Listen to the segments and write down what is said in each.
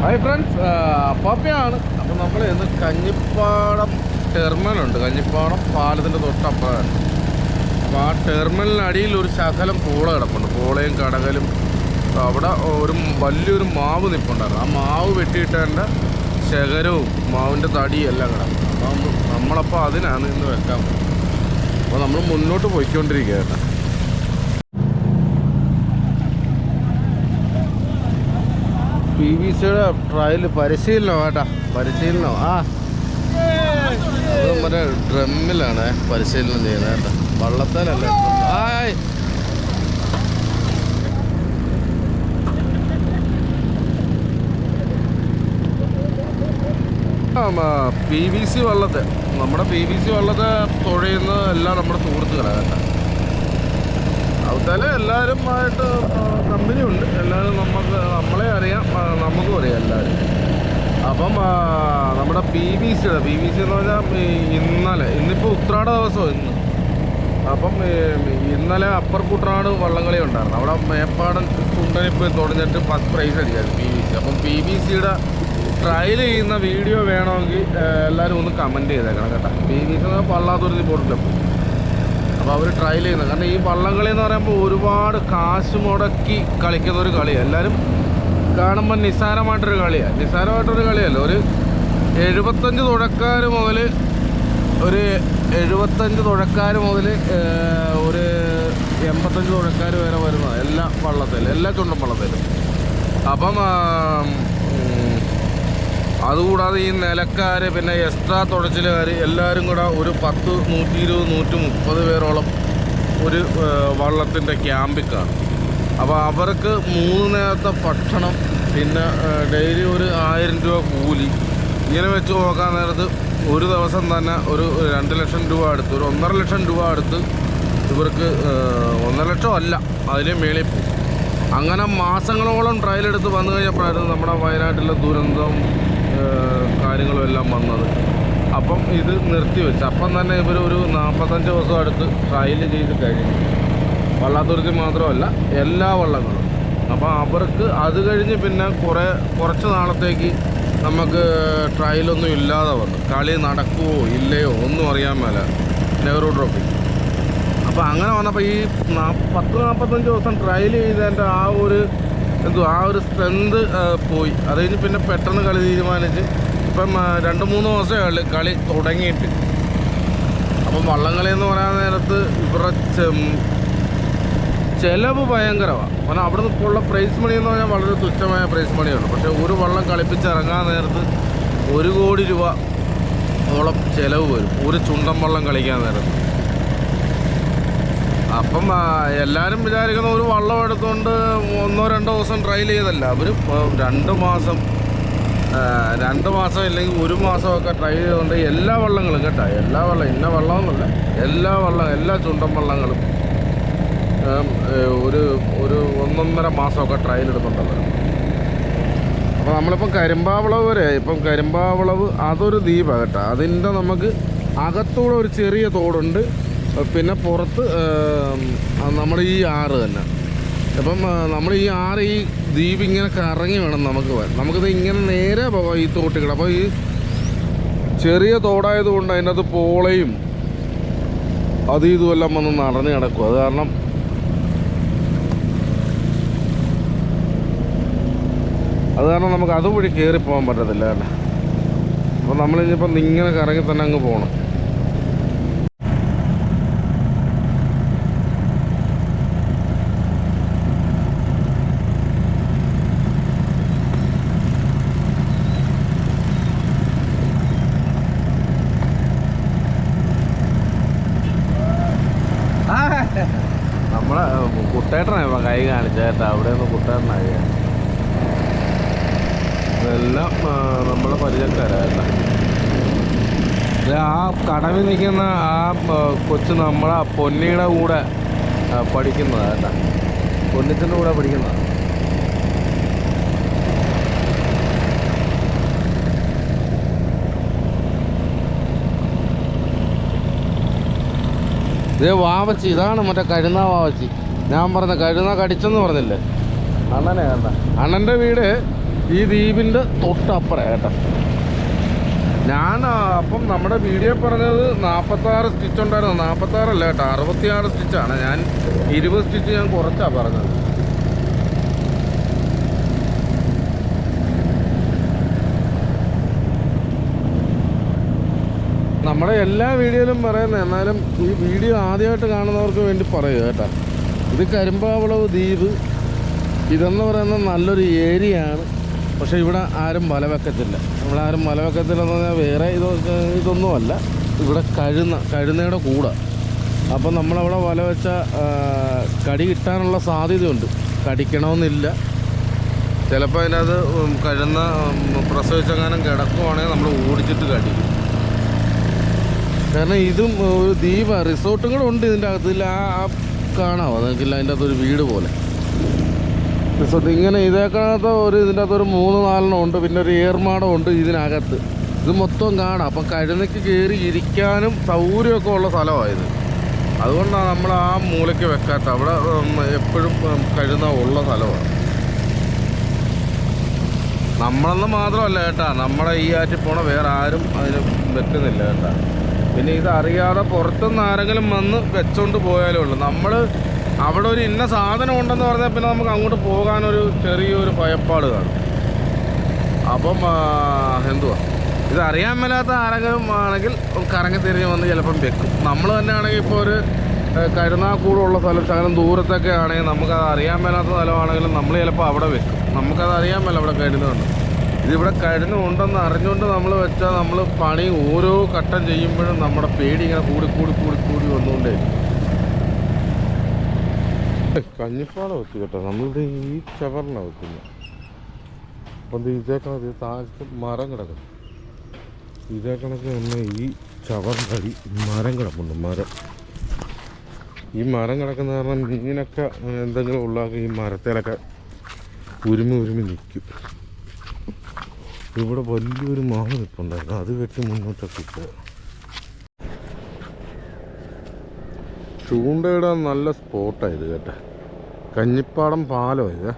Hi friends, പപ്പയാണ്. അപ്പോൾ നമ്മൾ ഇന്ന് കഞ്ഞിപ്പാടം ടെർമിനലുണ്ട്. കഞ്ഞിപ്പാടം പാലത്തിൻ്റെ തൊട്ടപ്പുറമാണ്. അപ്പോൾ ആ ടെർമിനലിനടിയിൽ ഒരു ശകലം പൂള കിടപ്പുണ്ട്. പൂളയും കടകലും. അവിടെ വലിയൊരു മാവ് നിൽപ്പുണ്ടായിരുന്നു. ആ മാവ് വെട്ടിയിട്ടതിൻ്റെ ശകരവും മാവിൻ്റെ തടിയും എല്ലാം കിടക്കും. അപ്പോൾ നമ്മളപ്പോൾ അതിനാണ് ഇന്ന് വെക്കാൻ പോകുന്നത്. അപ്പോൾ നമ്മൾ മുന്നോട്ട് പോയിക്കൊണ്ടിരിക്കുകയാണ്. PVC ട്രയൽ പരിശീലനം കേട്ടാ, പരിശീലനം. അത് മറ്റേ ഡ്രമ്മിലാണ് പരിശീലനം ചെയ്യുന്നത് കേട്ടോ, വള്ളത്തേലല്ല. PVC വള്ളത്തെ, നമ്മുടെ PVC വള്ളത്തെ തുഴയുന്ന എല്ലാം നമ്മുടെ സുഹൃത്തുക്കളാണ് കേട്ടോ. അതുപോലെ എല്ലാവരുമായിട്ട് കമ്പനി ഉണ്ട്. എല്ലാവരും നമ്മളെ അറിയാം, നമുക്കും അറിയാം എല്ലാവരും. അപ്പം നമ്മുടെ PVC എന്ന് പറഞ്ഞാൽ ഇന്നിപ്പോൾ ഉത്രാട ദിവസം ഇന്ന്. അപ്പം ഇന്നലെ അപ്പർ കുട്ടനാട് വള്ളംകളി ഉണ്ടായിരുന്നു. അവിടെ മേപ്പാടൻ ചുണ്ടനിപ്പ് തുടങ്ങിയിട്ട് ഫസ്റ്റ് പ്രൈസ് അടിക്കായിരുന്നു PVC. അപ്പം PVCയുടെ ട്രയൽ ചെയ്യുന്ന വീഡിയോ വേണമെങ്കിൽ എല്ലാവരും ഒന്ന് കമൻറ്റ് ചെയ്തേക്കണം കേട്ടോ. PVC പള്ളാതുരുത്തി പോയിട്ടില്ല. അപ്പോൾ അവർ ട്രയൽ ചെയ്യുന്നത്. കാരണം ഈ വള്ളംകളി എന്ന് പറയുമ്പോൾ ഒരുപാട് കാശ് മുടക്കി കളിക്കുന്ന ഒരു കളിയാണ്. എല്ലാവരും കാണുമ്പോൾ നിസ്സാരമായിട്ടൊരു കളിയല്ല. ഒരു 75 തുഴക്കാർ മുതൽ ഒരു 85 തുഴക്കാർ വരെ വരുന്നത് എല്ലാ വള്ളത്തിലും, എല്ലാ ചുണ്ടൻ വള്ളത്തിലും. അപ്പം അതുകൂടാതെ ഈ നിലക്കാർ, പിന്നെ എക്സ്ട്രാ തുഴച്ചിലുകാർ എല്ലാവരും കൂടെ ഒരു 10, 120, 130 പേരോളം ഒരു വള്ളത്തിൻ്റെ ക്യാമ്പിൽ കാണും. അപ്പോൾ അവർക്ക് 3 നേരത്തെ ഭക്ഷണം, പിന്നെ ഡെയിലി ഒരു 1000 രൂപ കൂലി. ഇങ്ങനെ വെച്ച് നോക്കാൻ നേരത്ത് ഒരു ദിവസം തന്നെ ഒരു 2 ലക്ഷം രൂപ അടുത്ത്, ഒരു 1.5 ലക്ഷം രൂപ അടുത്ത് ഇവർക്ക്, 1.5 ലക്ഷം അല്ല, അതിലേ മേളിൽ പോകും. അങ്ങനെ മാസങ്ങളോളം ട്രയലെടുത്ത് വന്നു കഴിഞ്ഞപ്പോഴായിരുന്നു നമ്മുടെ വയനാട്ടിലെ ദുരന്തം കാര്യങ്ങളും എല്ലാം വന്നത്. അപ്പം ഇത് നിർത്തിവെച്ച് അപ്പം തന്നെ ഇവർ ഒരു 45 ദിവസം അടുത്ത് ട്രയൽ ചെയ്ത് കഴിഞ്ഞു. വള്ളാതുരുത്തി മാത്രമല്ല, എല്ലാ വള്ളങ്ങളും. അപ്പോൾ അവർക്ക് അത് കഴിഞ്ഞ് പിന്നെ കുറച്ച് നാളത്തേക്ക് നമുക്ക് ട്രയലൊന്നും ഇല്ലാതെ വന്നു. കളി നടക്കുമോ ഇല്ലയോ ഒന്നും അറിയാൻ മേല, നെഹ്റു ട്രോഫി. അപ്പോൾ അങ്ങനെ വന്നപ്പോൾ ഈ 40-45 ദിവസം ട്രയൽ ചെയ്തതിൻ്റെ ആ ഒരു സ്ട്രെങ്ത് പോയി. അത് കഴിഞ്ഞ് പിന്നെ പെട്ടെന്ന് കളി തീരുമാനിച്ച് ഇപ്പം 2-3 ദിവസമേ കളി തുടങ്ങിയിട്ട്. അപ്പം വള്ളംകളി എന്ന് പറയാൻ നേരത്ത് ഇവരുടെ ചിലവ് ഭയങ്കരമാണ്. കാരണം അവിടെ നിന്ന് ഇപ്പോൾ ഉള്ള പ്രൈസ് മണി എന്ന് പറഞ്ഞാൽ വളരെ തുച്ഛമായ പ്രൈസ് മണിയാണ്. പക്ഷേ ഒരു വള്ളം കളിപ്പിച്ചിറങ്ങാൻ നേരത്ത് 1 കോടി രൂപ ഓളം ചിലവ് വരും ഒരു ചുണ്ടൻ വള്ളം കളിക്കാൻ നേരത്ത്. അപ്പം എല്ലാവരും വിചാരിക്കുന്ന ഒരു വള്ളം എടുത്തുകൊണ്ട് 1-2 ദിവസം ട്രയൽ ചെയ്തല്ല. അവർ 2 മാസം ഇല്ലെങ്കിൽ 1 മാസമൊക്കെ ട്രൈ ചെയ്തുകൊണ്ട് എല്ലാ വള്ളങ്ങളും കേട്ടോ, എല്ലാ വള്ളം ഇന്ന വള്ളമൊന്നുമില്ല, എല്ലാ ചുണ്ടൻ വള്ളങ്ങളും ഒരു 1-1.5 മാസമൊക്കെ ട്രയൽ എടുത്തുണ്ടല്ലോ. അപ്പോൾ നമ്മളിപ്പം കരിമ്പാവളവ് വരെ, ഇപ്പം കരിമ്പാവളവ് അതൊരു ദ്വീപാണ് കേട്ടോ. അതിൻ്റെ നമുക്ക് അകത്തൂടെ ഒരു ചെറിയ തോടുണ്ട്, പിന്നെ പുറത്ത് നമ്മുടെ ഈ ആറ് തന്നെ. അപ്പം നമ്മൾ ഈ ആറ്, ഈ ദ്വീപ് ഇങ്ങനെ കറങ്ങി വേണം നമുക്ക് പോകാൻ. നമുക്കിത് ഇങ്ങനെ നേരെ പോകാം ഈ തോട്ടിൽ. അപ്പോൾ ഈ ചെറിയ തോടായതുകൊണ്ട് അതിനകത്ത് പോളയും ഇതുമെല്ലാം വന്ന് നടന്ന് കിടക്കും. അത് കാരണം നമുക്ക് അതുവഴി കയറിപ്പോകാൻ പറ്റത്തില്ല കേട്ടോ. അപ്പോൾ നമ്മളിനിപ്പം ഇങ്ങനെ കറങ്ങി തന്നെ അങ്ങ് പോകണം. നമ്മളെ കുട്ടേട്ടനാണ് കൈ കാണിച്ചേട്ടാ. അവിടെ നിന്ന് കുട്ടേട്ടനായി. ഇതെല്ലാം നമ്മളെ പരിചയക്കാരായിട്ടാ. ആ കടവിൽ നിൽക്കുന്ന ആ കൊച്ച് നമ്മളെ പൊന്നിയുടെ കൂടെ പഠിക്കുന്നതാണ് കേട്ടോ. പൊന്നിച്ചൻ്റെ കൂടെ പഠിക്കുന്നതാണ്. ഇത് വാവച്ചി, ഇതാണ് മറ്റേ കഴുന്ന വാവച്ചി. ഞാൻ പറഞ്ഞ കഴുന്ന കടിച്ചെന്ന് പറഞ്ഞില്ലേ, അണ്ണനെ കണ്ട. അണ്ണൻ്റെ വീട് ഈ ദ്വീപിൻ്റെ തൊട്ടപ്പുറം കേട്ടോ. ഞാൻ അപ്പം നമ്മുടെ വീഡിയോ പറഞ്ഞത് 46 സ്റ്റിച്ച് ഉണ്ടായിരുന്നു. 46 അല്ല കേട്ടോ, 66 സ്റ്റിച്ചാണ്. ഞാൻ 20 സ്റ്റിച്ച് ഞാൻ കുറച്ചാണ് പറഞ്ഞത്. നമ്മുടെ എല്ലാ വീഡിയോയിലും പറയുന്നത്, എന്നാലും ഈ വീഡിയോ ആദ്യമായിട്ട് കാണുന്നവർക്ക് വേണ്ടി പറയുക കേട്ടോ. ഇത് കരിമ്പാവളവ് ദ്വീപ്. ഇതെന്ന് പറയുന്നത് നല്ലൊരു ഏരിയയാണ്. പക്ഷേ ഇവിടെ ആരും വല വെക്കത്തില്ല. ഇവിടെ ആരും വല വെക്കത്തില്ലെന്ന് പറഞ്ഞാൽ വേറെ ഇതൊന്നുമല്ല. ഇവിടെ കഴുന്നയുടെ കൂടെ. അപ്പം നമ്മളവിടെ വല വെച്ചാൽ കടി കിട്ടാനുള്ള സാധ്യതയുണ്ട്. കടിക്കണമെന്നില്ല. ചിലപ്പോൾ അതിനകത്ത് കഴുന്ന പ്രസവിച്ചെങ്ങാനും കിടക്കുവാണെങ്കിൽ നമ്മൾ ഓടിച്ചിട്ട് കടിക്കും. കാരണം ഇതും ഒരു ദ്വീപാണ്. റിസോർട്ടും കൂടെ ഉണ്ട് ഇതിൻ്റെ അകത്ത്. ഇതിൽ കാണാമോ നിങ്ങൾക്കില്ല, അതിൻ്റെ അകത്തൊരു വീട് പോലെ റിസോർട്ട്. ഇങ്ങനെ ഇതേക്കകത്ത് ഇതിൻ്റെ അകത്തൊരു 3-4 ഉണ്ട്. പിന്നെ ഒരു ഏർമാടം ഉണ്ട് ഇതിനകത്ത്. ഇത് മൊത്തം കാണാം. അപ്പം കഴുന്നയ്ക്ക് കയറി ഇരിക്കാനും സൗകര്യമൊക്കെ ഉള്ള സ്ഥലമായത്. അതുകൊണ്ടാണ് നമ്മൾ ആ മൂലയ്ക്ക് വെക്കാത്ത. അവിടെ എപ്പോഴും കഴുന്ന ഉള്ള സ്ഥലമാണ്. നമ്മളെന്ന് മാത്രമല്ല കേട്ടോ, നമ്മുടെ ഈ ആറ്റിൽ പോണ വേറെ ആരും അതിന് വെക്കുന്നില്ല കേട്ടോ. പിന്നെ ഇതറിയാതെ പുറത്തുനിന്ന് ആരെങ്കിലും വന്ന് വെച്ചോണ്ട് പോയാലേ ഉള്ളൂ. നമ്മൾ അവിടെ ഒരു ഇന്ന സാധനം ഉണ്ടെന്ന് പറഞ്ഞാൽ പിന്നെ നമുക്ക് അങ്ങോട്ട് പോകാനൊരു ചെറിയൊരു ഭയപ്പാട് കാണും. അപ്പം എന്തുവാ, ഇതറിയാൻ മേലാത്ത ആരെങ്കിലും ആണെങ്കിൽ കറങ്ങി തിരിഞ്ഞ് വന്ന് ചിലപ്പം വെക്കും. നമ്മൾ തന്നെ ആണെങ്കിൽ ഇപ്പോൾ ഒരു കരുനാക്കൂടുള്ള സ്ഥലം, ശകലം ദൂരത്തൊക്കെ ആണെങ്കിൽ നമുക്കത് അറിയാൻ മേലാത്ത സ്ഥലമാണെങ്കിലും നമ്മൾ ചിലപ്പോൾ അവിടെ വെക്കും. നമുക്കത് അറിയാൻ മേല അവിടെ കരുതുന്നുണ്ട്. ഇതിവിടെ കഴുന്നുണ്ടെന്ന് അറിഞ്ഞുകൊണ്ട് നമ്മൾ വെച്ചാൽ നമ്മൾ പണി ഓരോ ഘട്ടം ചെയ്യുമ്പോഴും നമ്മുടെ പേടി ഇങ്ങനെ കൂടി വന്നുകൊണ്ടേ. കഞ്ഞിപ്പാടം വെച്ചു കേട്ടോ. നമ്മളിത് ഈ ചവറിനാണ് വെക്കുന്നത്. അപ്പം ഇതേ കണക്ക് താഴത്ത് മരം കിടക്കുന്നു. ഇതേ കണക്ക് തന്നെ ഈ ചവറിനടി മരം കിടപ്പുണ്ട്. ഈ മരം കിടക്കുന്ന കാരണം മീനൊക്കെ എന്തെങ്കിലും ഉള്ളാക്കി ഈ മരത്തിലൊക്കെ ഉരുമി നിൽക്കും. ഇവിടെ വലിയൊരു മാവ് നിൽപ്പുണ്ടായിരുന്നു. അത് വെട്ടി മുന്നോട്ടൊക്കെ ഇപ്പോൾ ചൂണ്ടയിടാൻ നല്ല സ്പോട്ടായത് കേട്ടോ. കഞ്ഞിപ്പാടം പാലം ഇത്.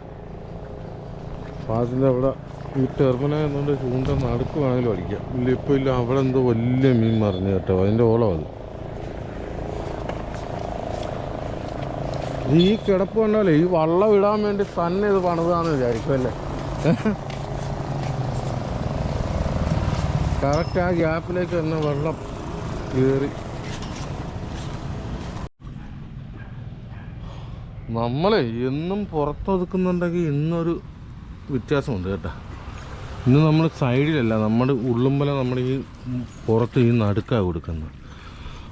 പാലത്തിൻ്റെ അവിടെ ഈ ടെർമിനൽ എന്നുകൊണ്ട് ചൂണ്ട നടുക്കുവാണെങ്കിലും അടിക്കാം. ഇല്ല ഇപ്പോൾ ഇല്ല, അവിടെ എന്തോ വലിയ മീൻ മറിഞ്ഞു കേട്ടോ. അതിൻ്റെ ഓളം അത്. ഈ കിടപ്പ് കണ്ടാലേ ഈ വള്ളം ഇടാൻ വേണ്ടി തന്നെ ഇത് പണിതാന്ന് വിചാരിക്കും അല്ലേ. കറക്റ്റ് ആ ഗ്യാപ്പിലേക്ക് തന്നെ വെള്ളം കയറി. നമ്മളെ എന്നും പുറത്തൊതുക്കുന്നുണ്ടെങ്കിൽ ഇന്നൊരു വ്യത്യാസമുണ്ട് കേട്ടോ. ഇന്ന് നമ്മൾ സൈഡിലല്ല, നമ്മുടെ ഉള്ളുമ്പല നമ്മുടെ ഈ പുറത്ത് ഈ നടുക്കാണ് കൊടുക്കുന്നത്.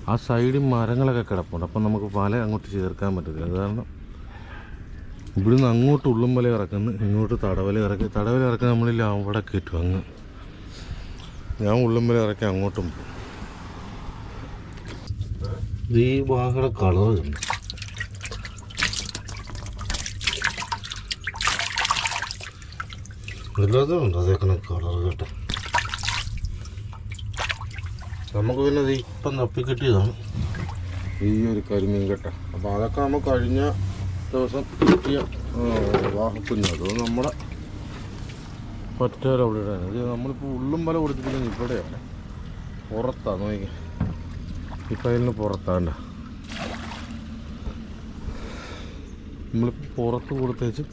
ആ സൈഡിൽ മരങ്ങളൊക്കെ കിടപ്പുണ്ട്. അപ്പം നമുക്ക് വല അങ്ങോട്ട് ചേർക്കാൻ പറ്റത്തില്ല. അത് കാരണം ഇവിടുന്ന് അങ്ങോട്ട് ഉള്ളുമ്പല ഇറക്കുന്നു, ഇങ്ങോട്ട് തടവല ഇറക്കി നമ്മളിൽ അവിടെ കയറ്റും. അങ്ങ് ഞാൻ ഉള്ളുമ്പല ഇറക്കി അങ്ങോട്ടും പോകും. ഈ വാഹയുടെ കളർ ഉണ്ട്. എല്ലാതും അതേക്കണ കളർ കേട്ടോ. നമുക്ക് പിന്നെ ഇത് ഇപ്പം തപ്പിക്കിട്ടിയതാണ് ഈ ഒരു കരിമീൻ കേട്ടോ. അപ്പോൾ അതൊക്കെ നമ്മൾ കഴിഞ്ഞ ദിവസം കിട്ടിയ വാഹക്കുഞ്ഞ്. അത് നമ്മുടെ ഒറ്റവരെ അവിടെ ഇടാണ്. ഇത് നമ്മളിപ്പോൾ ഉള്ളും വല കൊടുത്തിട്ടില്ലെങ്കിൽ ഇവിടെയാണ്, പുറത്താണ്. നോക്കി ഇപ്പം അതിന് പുറത്താണ്ട. നമ്മളിപ്പോൾ പുറത്ത് കൊടുത്തേച്ച്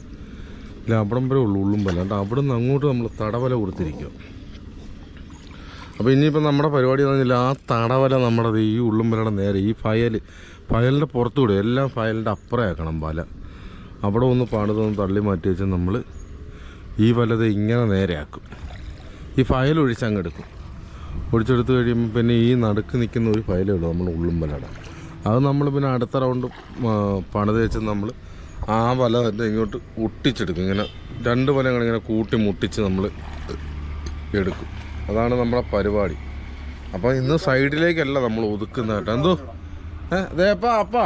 ഇല്ല, അവിടം വരെ ഉള്ളു ഉള്ളും വല. എന്നിട്ട് അവിടെ നിന്ന് അങ്ങോട്ട് നമ്മൾ തടവല കൊടുത്തിരിക്കുക. അപ്പോൾ ഇനിയിപ്പോൾ നമ്മുടെ പരിപാടി എന്ന് പറഞ്ഞാൽ ആ തടവല നമ്മുടെ ഈ ഉള്ളുമ്പലയുടെ നേരെ ഈ ഫയലിൻ്റെ പുറത്തുകൂടെ എല്ലാം ഫയലിൻ്റെ അപ്പുറം ആക്കണം വല. അവിടെ ഒന്ന് പണിതൊന്ന് തള്ളി മാറ്റി വെച്ച് നമ്മൾ ഈ വലത് ഇങ്ങനെ നേരെയാക്കും. ഈ ഫയൽ ഒഴിച്ചങ്ങെടുക്കും. ഒഴിച്ചെടുത്ത് കഴിയുമ്പോൾ പിന്നെ ഈ നടുക്ക് നിൽക്കുന്ന ഒരു ഫയലേ ഉള്ളൂ നമ്മൾ ഉള്ളുമ്പലയുടെ. അത് നമ്മൾ പിന്നെ അടുത്ത റൗണ്ട് പണിത് വെച്ച് നമ്മൾ ആ വല തന്നെ ഇങ്ങോട്ട് ഒട്ടിച്ചെടുക്കും. ഇങ്ങനെ രണ്ട് വലങ്ങളിങ്ങനെ കൂട്ടി മുട്ടിച്ച് നമ്മൾ എടുക്കും. അതാണ് നമ്മുടെ പരിപാടി. അപ്പോൾ ഇന്ന് സൈഡിലേക്കല്ല നമ്മൾ ഒതുക്കുന്ന കേട്ടോ. എന്തോ അപ്പാ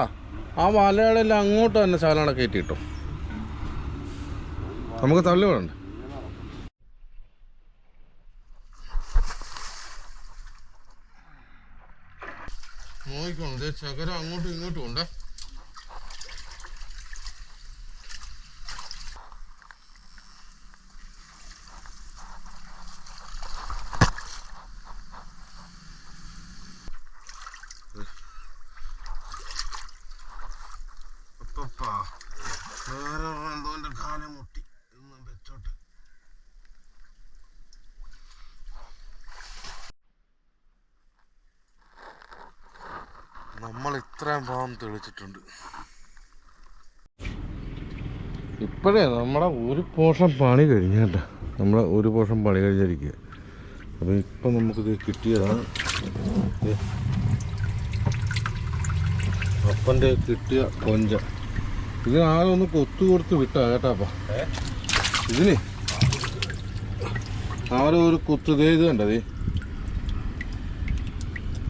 ആ വലകളെല്ലാം അങ്ങോട്ട് തന്നെ ശാലാണ കയറ്റിട്ടോ. നമുക്ക് തള്ളി വേണ്ട. നോക്കിക്കോണം, ഇതേ ചകരം അങ്ങോട്ടും ഇങ്ങോട്ടും ഉണ്ട്. ഇത്രയും ഭാഗം തെളിച്ചിട്ടുണ്ട്. ഇപ്പോഴേ നമ്മുടെ ഒരു പോർഷൻ പണി കഴിഞ്ഞ കേട്ടോ, നമ്മളെ ഒരു പോർഷൻ പണി കഴിഞ്ഞിരിക്കുക. അപ്പം ഇപ്പം നമുക്കിത് കിട്ടിയതാണ്, അപ്പൻ്റെ കിട്ടിയ കൊഞ്ച. ഇതിന് ആകെ ഒന്ന് കൊത്തു കൊടുത്ത് വിട്ടാ കേട്ടാപ്പാ. ഇതിന് ആരോ ഒരു കുത്ത് ഇത് കണ്ടതേ,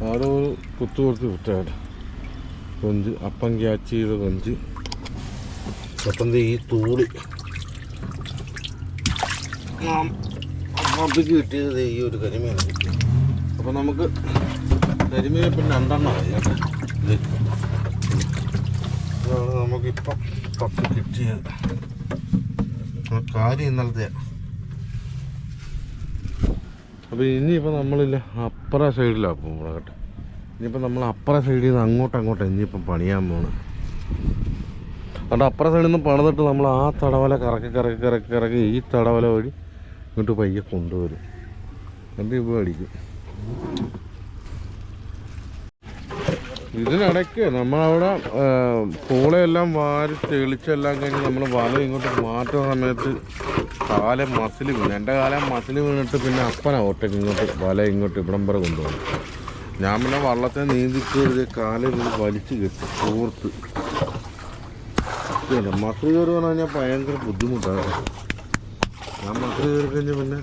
ആരോ ഒരു കുത്തു കൊടുത്ത് വിട്ടാ കേട്ടോ കൊഞ്ച്. അപ്പം ക്യാച്ച് ചെയ്ത കൊഞ്ച്. അപ്പം ഈ തൂളി അപ്പക്ക് കിട്ടിയത് ഈ ഒരു കരിമീൻ കിട്ടി. അപ്പം നമുക്ക് കരിമീനെ പിന്നെ 2 എണ്ണമായി കേട്ടോ. ഇതാണ് നമുക്കിപ്പം പത്ത് കിട്ടിയത്. കാര്യം ഇന്നലത്തെ. അപ്പോൾ ഇനിയിപ്പോൾ നമ്മളില്ല അപ്പുറ സൈഡിലാണ് പോകുമ്പോൾ കേട്ടോ. ഇനിയിപ്പോൾ നമ്മൾ അപ്പുറ സൈഡിൽ നിന്ന് അങ്ങോട്ട് ഇനിയിപ്പം പണിയാൻ പോകണം. അതുകൊണ്ട് അപ്പുറ സൈഡിൽ നിന്ന് പണിതിട്ട് നമ്മൾ ആ തടവല കറക്കി ഈ തടവല വഴി ഇങ്ങോട്ട് പയ്യെ കൊണ്ടുവരും. എന്നിട്ട് ഇപ്പോൾ അടിക്കും. ഇതിനിടയ്ക്ക് നമ്മളവിടെ പൂളയെല്ലാം വാരി തെളിച്ചെല്ലാം കഴിഞ്ഞ് നമ്മൾ വല ഇങ്ങോട്ട് മാറ്റുന്ന സമയത്ത് കാലം മസിൽ വീണു. എൻ്റെ കാലം മസിൽ വീണിട്ട് പിന്നെ അപ്പനാ ഒറ്റയ്ക്ക് ഇങ്ങോട്ട് വല ഇങ്ങോട്ട് ഇവിടം വരെ കൊണ്ടുപോകും. ഞാൻ പിന്നെ വള്ളത്തെ നീന്തിക്കരുത് കാലം വലിച്ചു കെട്ടി കോർത്ത്. മസിൽ കയറി പറഞ്ഞു കഴിഞ്ഞാൽ ഭയങ്കര ബുദ്ധിമുട്ടാണ്. ഞാൻ മസിൽ കയറി കഴിഞ്ഞാൽ പിന്നെ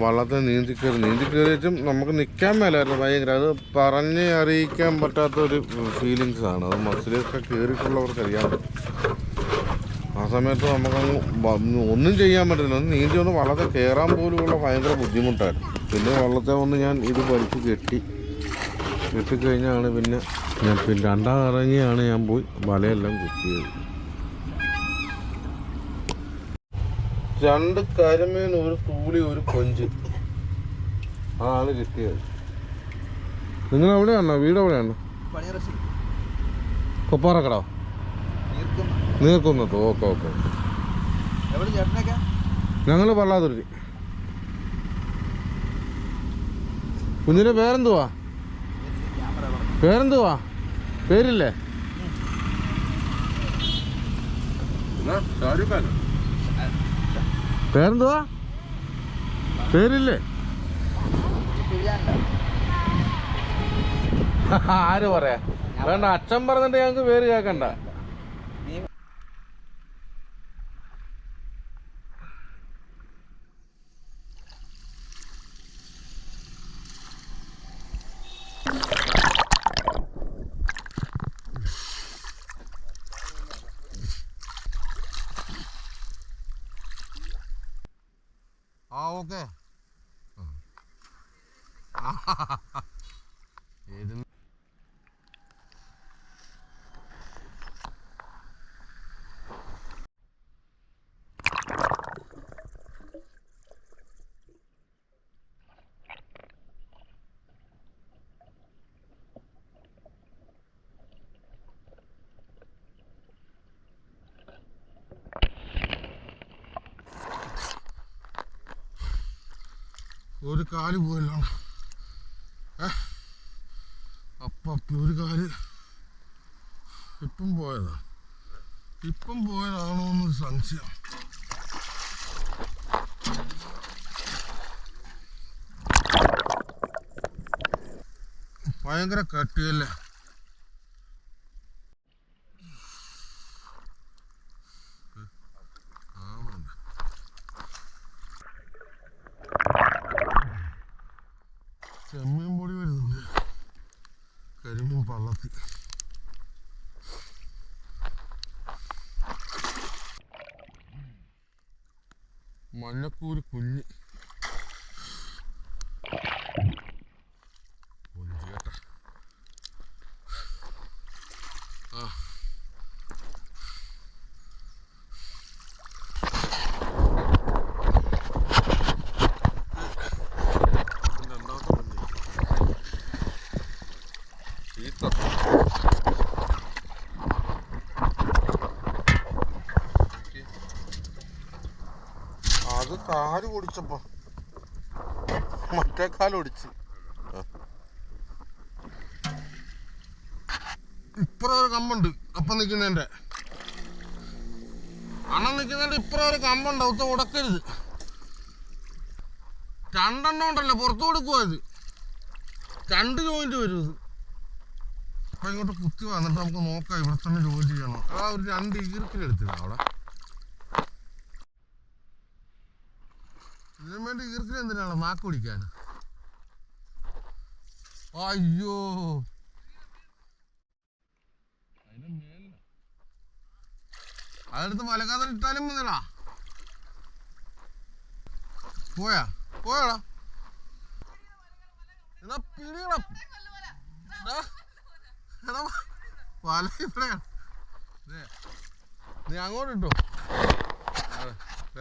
വള്ളത്തെ നീന്തി കയറി വെച്ചും നമുക്ക് നിൽക്കാൻ മേലായിരുന്നു. ഭയങ്കര അത് പറഞ്ഞ് അറിയിക്കാൻ പറ്റാത്തൊരു ഫീലിങ്സാണ്. അത് മസിലൊക്കെ കയറിയിട്ടുള്ളവർക്ക് അറിയാൻ പറ്റും. ആ സമയത്ത് നമുക്കങ്ങ് ഒന്നും ചെയ്യാൻ പറ്റില്ല. ഒന്ന് നീന്തി ഒന്ന് വള്ളത്തെ കയറാൻ പോലുമുള്ള ഭയങ്കര ബുദ്ധിമുട്ടായിരുന്നു. പിന്നെ വള്ളത്തെ ഒന്ന് ഞാൻ ഇത് വലിച്ച് കെട്ടിക്കഴിഞ്ഞാണ് പിന്നെ ഞാൻ രണ്ടാം ഇറങ്ങിയാണ് ഞാൻ പോയി വലയെല്ലാം കുത്തിയത്. 2 കരിമീൻ, ഒരു തൂളി, ഒരു കൊഞ്ച് ആണ് കിട്ടിയത്. നിങ്ങൾ എവിടെയാണോ? വീട് എവിടെയാണ്? കൊപ്പാറക്കടോ? നീർക്കുന്നതോ? ഓക്കെ. ഞങ്ങൾ പള്ളാതുരുത്തി. കുഞ്ഞിൻ്റെ പേരെന്തുവാ? പേരില്ലേ? പേരെന്തുവാ? പേരില്ലേ? ആര് പറയാ? വേണ്ട, അച്ഛൻ പറഞ്ഞിട്ട് ഞങ്ങൾക്ക് പേര് കേൾക്കണ്ട. ഓക്കെ. ഒരു കാല് പോയല്ലോ. അപ്പി ഒരു കാല് ഇപ്പം പോയതാണോ എന്നൊരു സംശയം. ഭയങ്കര കട്ടിയല്ലേ. ചെമ്മീൻ പൊടി വരുന്നുണ്ട്, കരിമീൻ പള്ളത്തി. മഞ്ഞക്കൂര് കുഞ്ഞ് കേട്ട. അത് കാല് പൊടിച്ചപ്പോ മറ്റേ കാല് ഒടിച്ച്. ഇപ്പുറം ഒരു കമ്പുണ്ട് അപ്പം നിൽക്കുന്നതിൻ്റെ അണ്ണൻ നിൽക്കുന്നതിൻ്റെ ഇപ്പുറം ഒരു കമ്പുണ്ട് ഒത്ത ഉടക്കരുത്. 2 എണ്ണം ഉണ്ടല്ലോ പുറത്തു കൊടുക്കുക. ഇത് 2 ജോയിന്റ് വരും. ഇത് അപ്പം ഇങ്ങോട്ട് കുത്തി വന്നിട്ട് നമുക്ക് നോക്കാം ഇവിടെ തന്നെ ജോയിൻ ചെയ്യണം. അതാ ഒരു 2 ഈർക്കിലെടുത്തില്ല അവിടെ. ഇതിനു വേണ്ടി ഈർക്കിൽ എന്തിനാണ് നാക്ക് പിടിക്കാൻ? അയ്യോ അതെടുത്ത് വലക്കാതെ ഇട്ടാലും മതിടാ. പോയാടാ എന്നാ പിടിയടാ. വല ഇവിടെയാണ്. നീ അങ്ങോട്ട് ഇട്ടോ.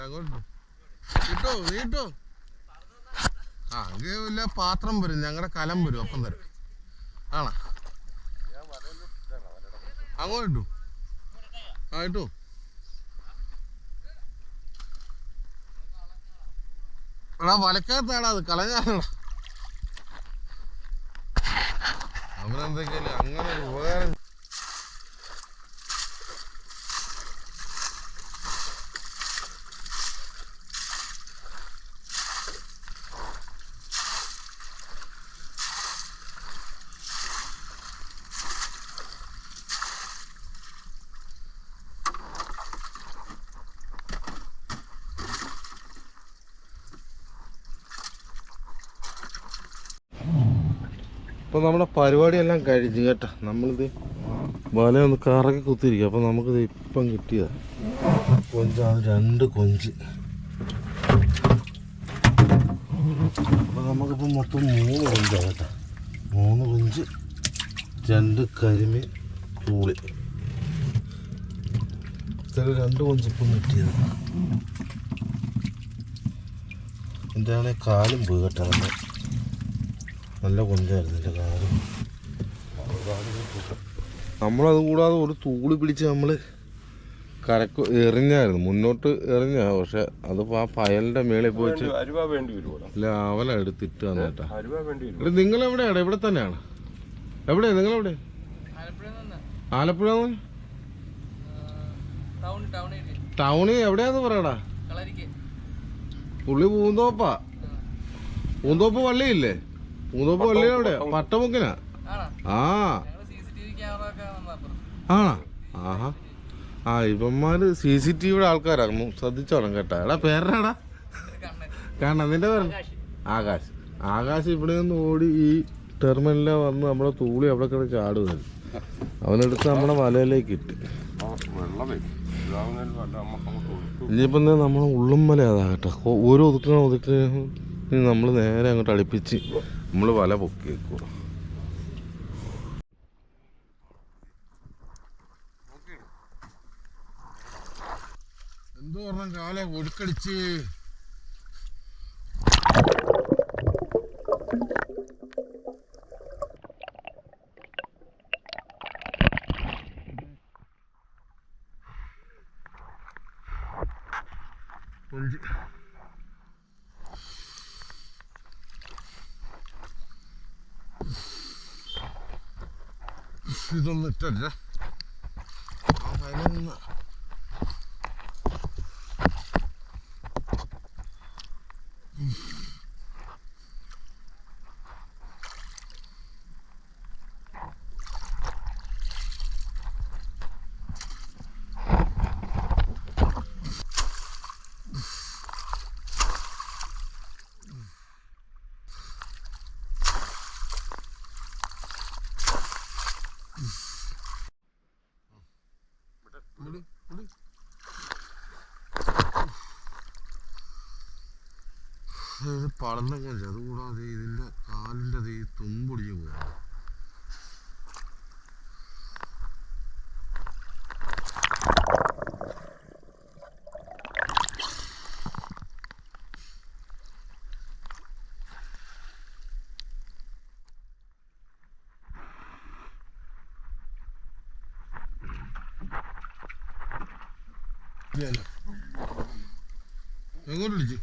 അങ്ങോട്ട് ഇട്ടോ. നീ ഇട്ടോ. അങ്ങനെ വല്ല പാത്രം വരും, ഞങ്ങളുടെ കലം വരും, അപ്പം തരും. ആണോ? അങ്ങോട്ട് ഇട്ടു. ഇട്ടു. എടാ വലക്കകത്താടാ അത്, കളഞ്ഞാടാ. അവനെന്തൊക്കെയല്ലേ അങ്ങനെ ഒരു ഉപകാരം. അപ്പോൾ നമ്മുടെ പരിപാടിയെല്ലാം കഴിഞ്ഞു കേട്ടോ. നമ്മളിത് വല ഒന്ന് കറക്കി കുത്തിയിരിക്കുക. അപ്പോൾ നമുക്കിത് ഇപ്പം കിട്ടിയതാണ് കൊഞ്ചാണ്. 2 കൊഞ്ച്. അപ്പോൾ നമുക്കിപ്പോൾ മൊത്തം 3 കൊഞ്ചാണ് കേട്ടോ. 3 കൊഞ്ച്, 2 കരിമീൻ, പൂളി. ഇത്ര 2 കൊഞ്ചിപ്പം കിട്ടിയത്. എൻ്റെ ആണെങ്കിൽ കാലും പോയി കേട്ടോ. നല്ല കൊഞ്ചായിരുന്നു എൻ്റെ കാലും. നമ്മളത് കൂടാതെ ഒരു തൂളി പിടിച്ച് നമ്മൾ കരക്ക് എറിഞ്ഞായിരുന്നു, മുന്നോട്ട് എറിഞ്ഞ. പക്ഷെ അതിപ്പോൾ ആ പയലിൻ്റെ മേളിൽ പോയിട്ട് ഇല്ല അവല എടുത്തിട്ട് വന്നേട്ടാ. നിങ്ങളെവിടെയാണ്? ഇവിടെ തന്നെയാണ്. എവിടെയാണ് നിങ്ങളെവിടെ? ആലപ്പുഴ ടൗണിൽ എവിടെയാന്ന് പറയടാ. പുള്ളി പൂന്തോപ്പാ. പൂന്തോപ്പ് പള്ളിയില്ലേ? പൂന്തോപ്പ് പള്ളി എവിടെ? പട്ടമുക്കിനാ. ആണോ? ആഹാ. ഇവന്മാര് CCTV ആൾക്കാരാണ്, ശ്രദ്ധിച്ചോണം കേട്ടാ. എടാ പേരാടാ? കാരണം നിന്റെ പേര് ആകാശ്. ഇവിടെ നിന്ന് ഓടി ഈ ടെർമിനലിൽ വന്ന് നമ്മുടെ തൂളി അവിടെ കിടന്ന് ചാടുന്നത്. അവനെടുത്ത് നമ്മുടെ വലയിലേക്ക് ഇട്ട്. ഇനിയിപ്പം നമ്മളെ ഉള്ളും വല അതാ കേട്ടോ. ഓരോ ഒതുക്കണ നമ്മൾ നേരെ അങ്ങോട്ട് അടുപ്പിച്ച് നമ്മൾ വല പൊക്കി വെക്കുക. എന്തോ പറഞ്ഞ കാലെ ഒടുക്കടിച്ച്. ഇതൊന്നും ഇട്ടല്ല. ഇത് പടന്ന കൊഞ്ച്. അതുകൂടാതെ ഇതിൻ്റെ കാലിൻ്റെ തുമ്പൊടിഞ്ഞു പോയാ. എങ്ങോട്ട് വിളിച്ചു?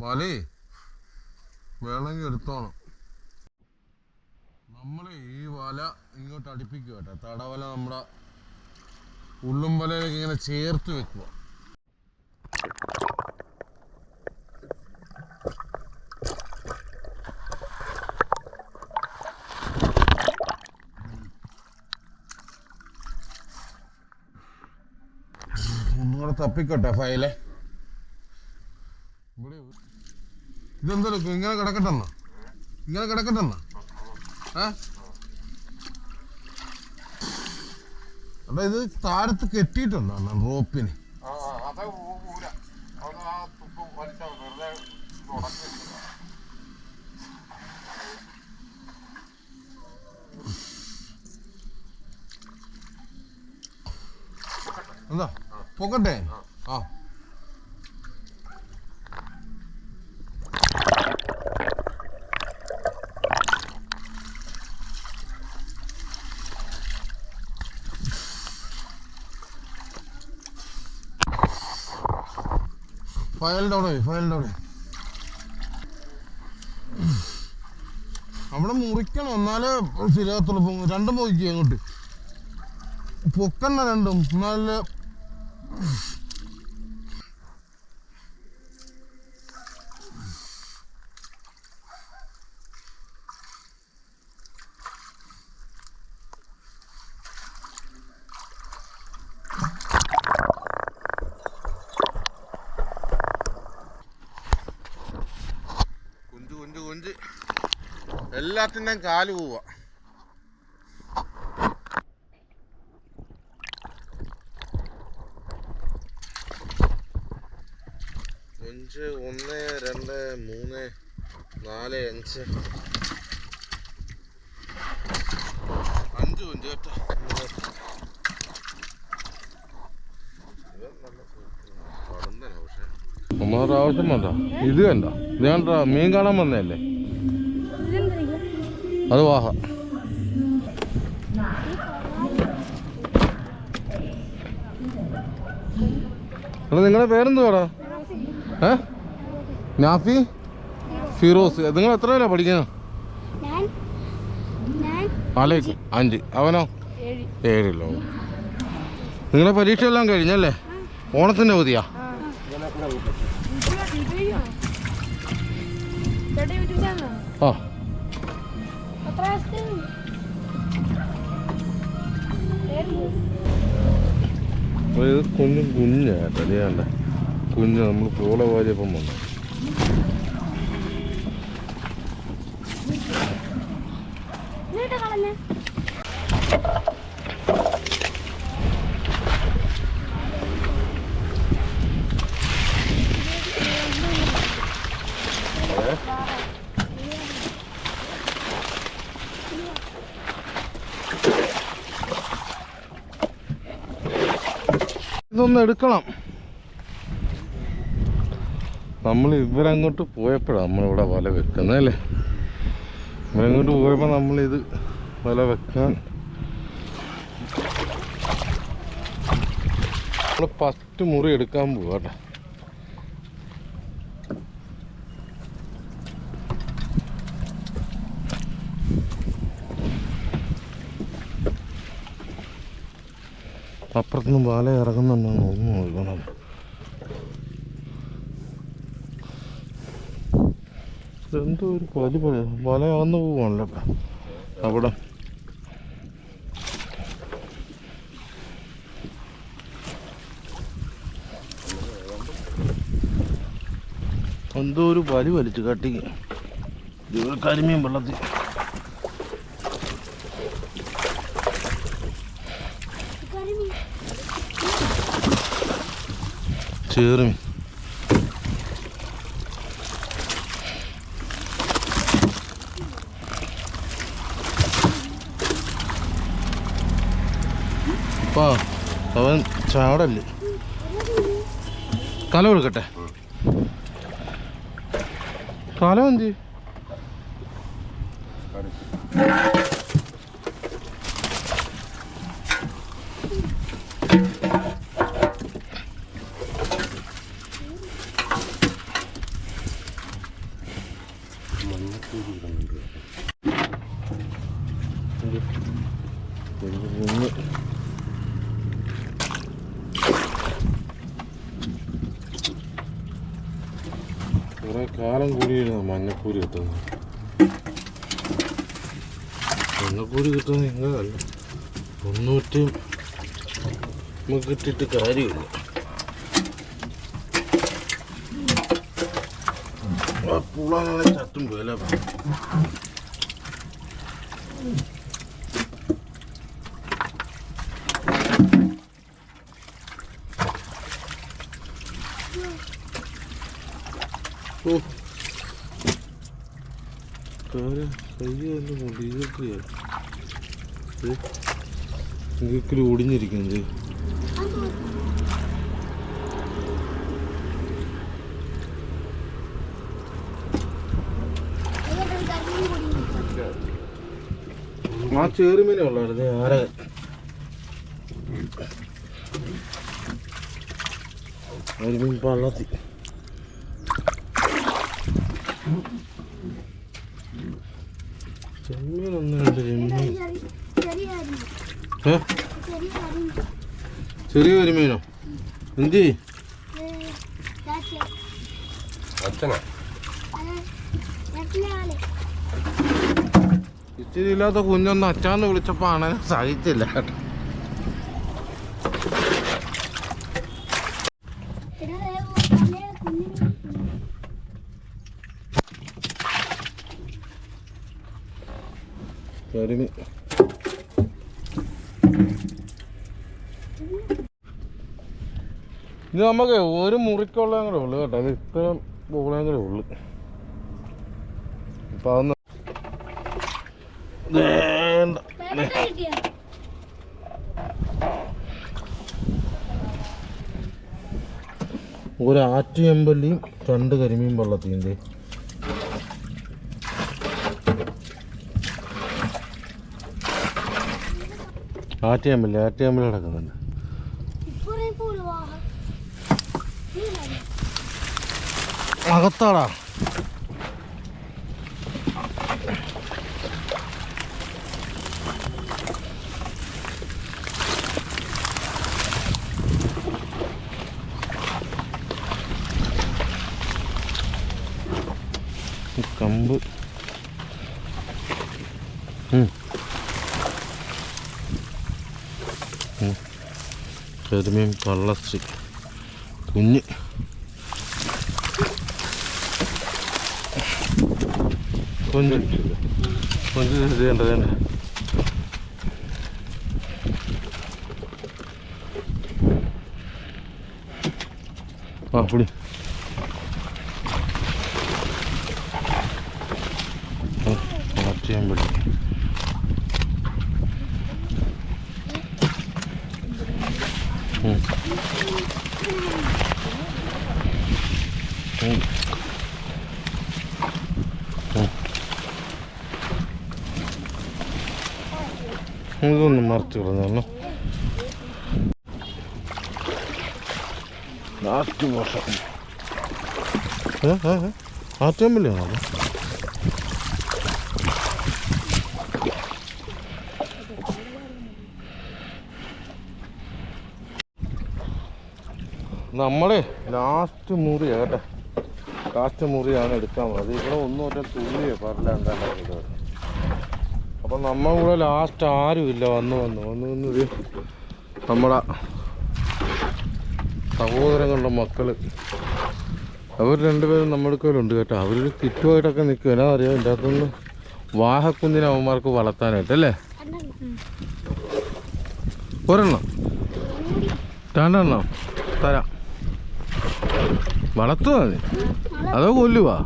വലേ വേണമെങ്കിൽ എടുത്തോണം. നമ്മൾ ഈ വല ഇങ്ങോട്ട് അടുപ്പിക്കുക കേട്ടോ. തടവല നമ്മുടെ ഉള്ളും വലയിലേക്ക് ഇങ്ങനെ ചേർത്ത് വെക്കുക. ഒന്നുകൂടെ തപ്പിക്കോട്ടെ ഫയലെ. ഇതെന്താ ഇങ്ങനെ കിടക്കട്ടെന്നാ? ഇങ്ങനെ കിടക്കട്ടെന്നാ? അപ്പൊ ഇത് താഴത്ത് കെട്ടിയിട്ടുണ്ടോ റോപ്പിന്? എന്താ പൊക്കട്ടെ? ആ ഫയലിൻ്റെ അവിടെ അവിടെ മുറിക്കണം, എന്നാലേ ശരിയാകത്തുള്ളൂ. രണ്ടും പോയിക്കുക അങ്ങോട്ട് പൊക്കണ്ട, രണ്ടും എന്നാലേ. കുഞ്ച് എല്ലാത്തിൻ്റെയും കാല് പോവാ. കൊഞ്ച് 1 2 3 4 5 കൊഞ്ച് കേട്ടോ. പക്ഷെ നമ്മുടെ ആവശ്യം വേണ്ട. ഇത് കണ്ട, ഞാൻ മീൻ കാണാൻ വന്നതല്ലേ. അത് വാഹ. നിങ്ങളുടെ പേരെന്തുവാടാ? നാഫി, ഫിറോസ്. നിങ്ങൾ എത്ര പേരാ പഠിക്കുന്നത്? 5. അവനോ? 7. നിങ്ങളെ പരീക്ഷ എല്ലാം കഴിഞ്ഞല്ലേ? ഓണത്തിൻ്റെ അവധിയാ? ആ ഇത് കുഞ്ഞാട്ടോ. ചെയ്യാണ്ട കുഞ്ഞ് നമ്മൾ പോള വാരിയപ്പം വന്നു. ഇതൊന്ന് എടുക്കണം. നമ്മൾ ഇവരങ്ങോട്ട് പോയപ്പോഴാണ് നമ്മളിവിടെ വല വെക്കുന്നതല്ലേ. ഇവരങ്ങോട്ട് പോയപ്പോൾ നമ്മളിത് വല വെക്കാൻ നമ്മൾ ഫസ്റ്റ് മുറി എടുക്കാൻ പോവാട്ടെ. അപ്പുറത്തുനിന്ന് വല ഇറങ്ങുന്നുണ്ടോ ഒന്ന് നോക്കണം. എന്തോ ഒരു വല അകന്നു പോവാണല്ലോ അവിടെ. എന്തോ ഒരു വലിച്ചു കാട്ടി കരിമീൻ വെള്ളത്തിൽ. ചേറുമീൻ അപ്പാ, അവൻ ചാടല്ലേ. തല കൊടുക്കട്ടെ. തല എന്തി? കുറേ കാലം കൂടിയിരുന്നു മഞ്ഞപ്പൂരി കിട്ടുന്നത്. മഞ്ഞപ്പൂരി കിട്ടുന്നത് നിങ്ങളല്ല, 300 നമുക്ക് ഇട്ടിട്ട് കാര്യമില്ല. പുളാണെ ചട്ടും വില കയ്യൊക്കെ ഒടിഞ്ഞിരിക്കുന്നത്. ആ ചേറുമീനെ ഉള്ളായിരുന്നു ആരെ കരിമീൻ പള്ളത്തി. ചെമ്മീനൊന്നുണ്ട്. ചെറിയ കരിമീനോ? എന്തി ഇച്ചിരി ഇല്ലാത്ത കുഞ്ഞൊന്ന് അച്ചാന്ന് വിളിച്ചപ്പോ ആണെ സഹിച്ചില്ല കേട്ടോ. കരിമീൻ ഇത് നമുക്ക് ഒരു മുറിക്കുള്ളതും കൂടെ ഉള്ളു കേട്ടോ. അത് ഇത്രയും ബോളയും കൂടെ ഉള്ളു. ഇപ്പൊ അതൊന്ന് ഒരു ആറ്റുചെമ്പല്ലിയും 2 കരിമീൻ പള്ളത്തിൻ്റെ. ആറ്റുചെമ്പല്ലി കിടക്കുന്നുണ്ട്. അകത്താടാ. കമ്പ് കരിമീൻ പള്ളശ്ശി കുഞ്ഞ്. കൊഞ്ച് വേണ്ട. ആ പുളി ആറ്റുചെമ്പല്ലി. ഇതൊന്നും മറിച്ച് കളഞ്ഞാലോ. ലാസ്റ്റ് വർഷം ആറ്റുചെമ്പല്ലിയാണോ? നമ്മളെ ലാസ്റ്റ് മുറി കേട്ടെ, ലാസ്റ്റ് മുറിയാണ് എടുക്കാൻ പോകുന്നത്. ഇവിടെ ഒന്നും ഒറ്റ തുള്ളിയോ പറഞ്ഞില്ല എന്താ. അപ്പം നമ്മളിവിടെ ലാസ്റ്റ് ആരുമില്ല. വന്ന് നമ്മളെ സഹോദരങ്ങളുടെ മക്കൾ അവർ 2 പേരും നമ്മുടെ കയ്യിലുണ്ട് കേട്ടോ. അവർ കിറ്റുമായിട്ടൊക്കെ നിൽക്കും. എന്നാ അറിയാം, ഇതിൻ്റെ അകത്തുനിന്ന് വാഹക്കുഞ്ഞിനെ അവന്മാർക്ക് വളർത്താനായിട്ടല്ലേ. ഒരെണ്ണം 2 എണ്ണം തരാം. വളർത്തുവാ നീ അതോ കൊല്ലുവാ?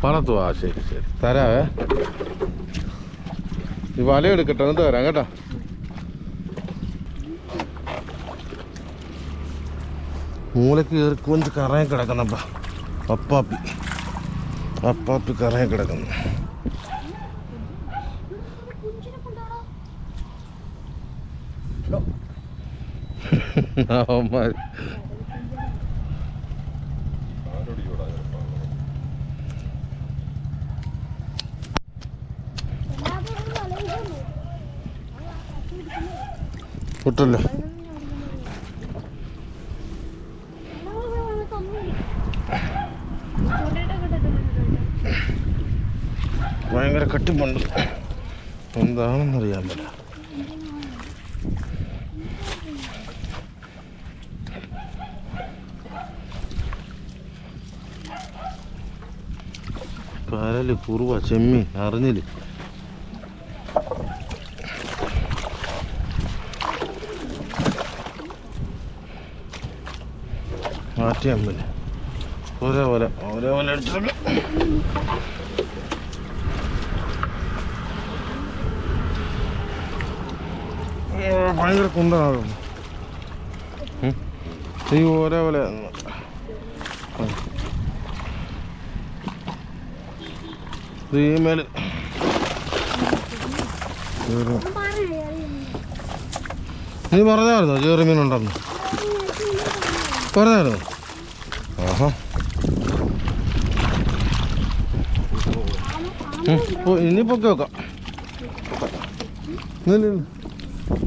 വളർത്തുവാ. ശരി തരാവേ. ഈ വല എടുക്കട്ടെ, എന്നിട്ട് തരാം കേട്ടോ. മൂലക്ക് കയറി കൊഞ്ച് കറങ്ങി കിടക്കുന്നപ്പ അപ്പാപ്പി കറങ്ങി കിടക്കുന്നു. അവന്മാർ പൊട്ടല്ലോ. ഭയങ്കര കട്ടിപ്പുണ്ട്, എന്താണെന്നറിയാൻ പറ്റില്ല. പരല്, കുറുവ, ചെമ്മീൻ, അറിഞ്ഞില്, മാറ്റിയമ്മല് ഒരേപോലെ അടിച്ചിട്ട് ഭയങ്കര കുന്താണ് ഈ ഒരേപോലെ മേല് നീ പറഞ്ഞായിരുന്നോ ചെറുമീനുണ്ടെന്ന്? പറഞ്ഞായിരുന്നോ? ആഹാ, ഇനി പൊക്കി വെക്കാം.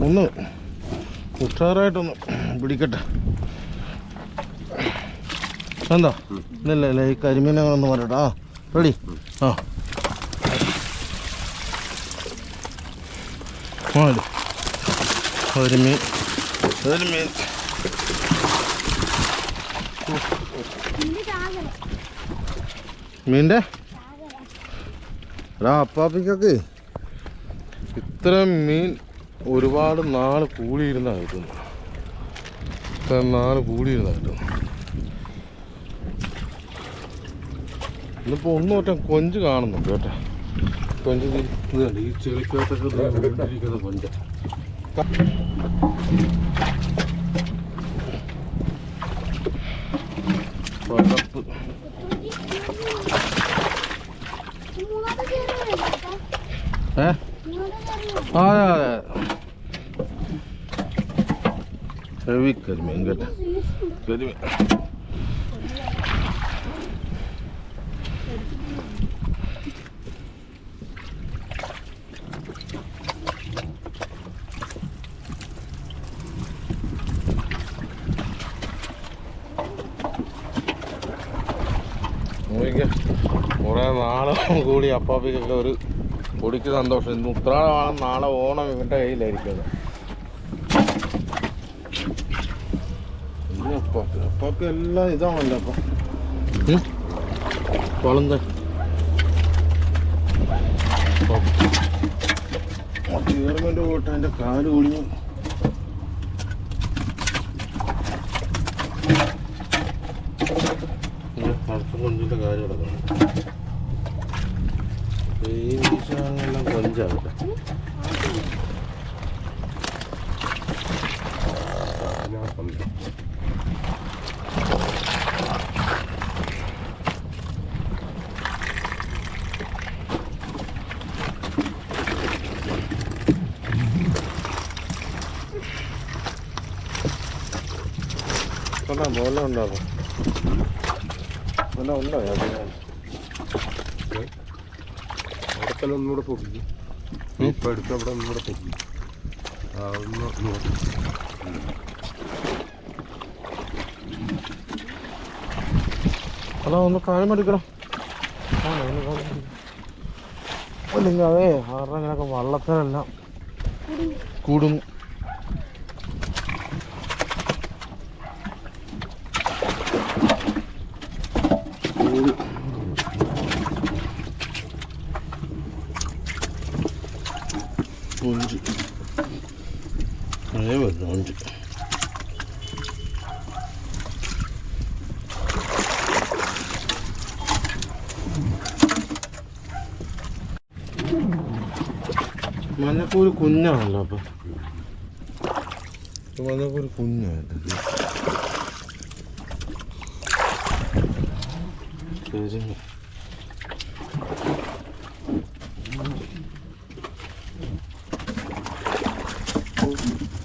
ഒന്ന് ഉഷാറായിട്ടൊന്ന് പിടിക്കട്ടെ. എന്താ ഇന്നല്ലേ ഈ കരിമീനങ്ങളൊന്ന് പറയട്ടെ. ആ റെഡി. ആ ഒരു മീൻ, ഒരു മീൻ. മീൻ്റെ എടാ അപ്പാപ്പിക്കൊക്കെ ഇത്രയും മീൻ ഒരുപാട് നാൾ കൂടിയിരുന്നാണ് കിട്ടുന്നത്. ഇത്രയും നാൾ കൂടിയിരുന്നാണ് കിട്ടുന്നത്. ഇന്നിപ്പോൾ ഒന്നും ഒറ്റ കൊഞ്ച് കാണുന്നുണ്ട് കേട്ടോ. കൊഞ്ച് ഇത് ഈ ചെളിക്കകത്തൊക്കെ ഇരിക്കുന്ന കൊഞ്ച. പടപ്പ് അതെ അതെ ഹെവി കരിമീൻ കേട്ടോ. കരിമീൻ കുറേ നാളെ കൂടി അപ്പാപ്പിക്കൊക്കെ ഒരു പൊടിക്ക് സന്തോഷം. ഇന്ന് ഉത്രാടമാണ്, നാളെ ഓണം ഇവൻ്റെ കയ്യിലായിരിക്കും. അപ്പാപ്പി അപ്പാപ്പി എല്ലാം ഇതാണല്ലോ അപ്പം കൊളന്ത ഗവൺമെൻറ് പോയിട്ട് അതിൻ്റെ കാല് ഒടിഞ്ഞു. അടുത്ത കൊഞ്ചിൻ്റെ കാര്യം കിടക്കണം. ഈ വീശാനെല്ലാം കൊഞ്ചാകട്ടെ. മോല ഉണ്ടാകും, മോല ഉണ്ടോ? അവിടെത്തന്നെ ഒന്നുകൂടെ പൊക്കി, ഇപ്പം എടുത്ത് അവിടെ ഒന്നുകൂടെ പൊക്കി. അതാ ഒന്ന് കാലമെടുക്കണം. അല്ലെങ്കിൽ അതേ ആരുടെ ഇങ്ങനെയൊക്കെ വള്ളത്തിനെല്ലാം കൂടും. കൊഞ്ച് കൊഞ്ച് മഞ്ഞക്കൂര് കുഞ്ഞാണല്ലോ. അപ്പം മഞ്ഞക്കൂര് കുഞ്ഞായിട്ട് ശരി.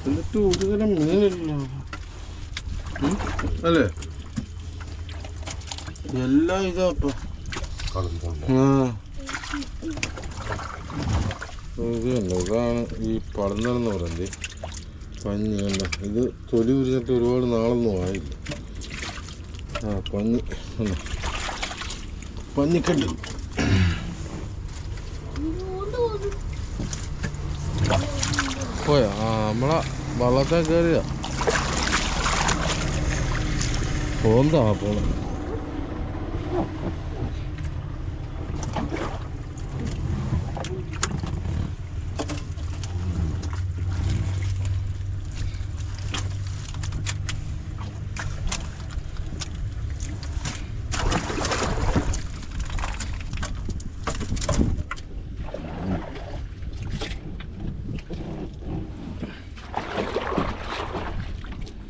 എന്നിട്ട് ഒരു തരം മീനില്ല അല്ലേ? എല്ലാം ഇതാപ്പം. ഇതാണ് ഈ പടന്നെന്ന് പറയുന്നത്. പഞ്ഞി കണ്ട, ഇത് തൊലി ഉരിഞ്ഞിട്ട് ഒരുപാട് നാളൊന്നും ആയില്ല. പഞ്ഞി പഞ്ഞിക്കെട്ട് പോയോ? ആ, നമ്മളെ വള്ളത്തെ കയറിയ പോന്താ പോണ.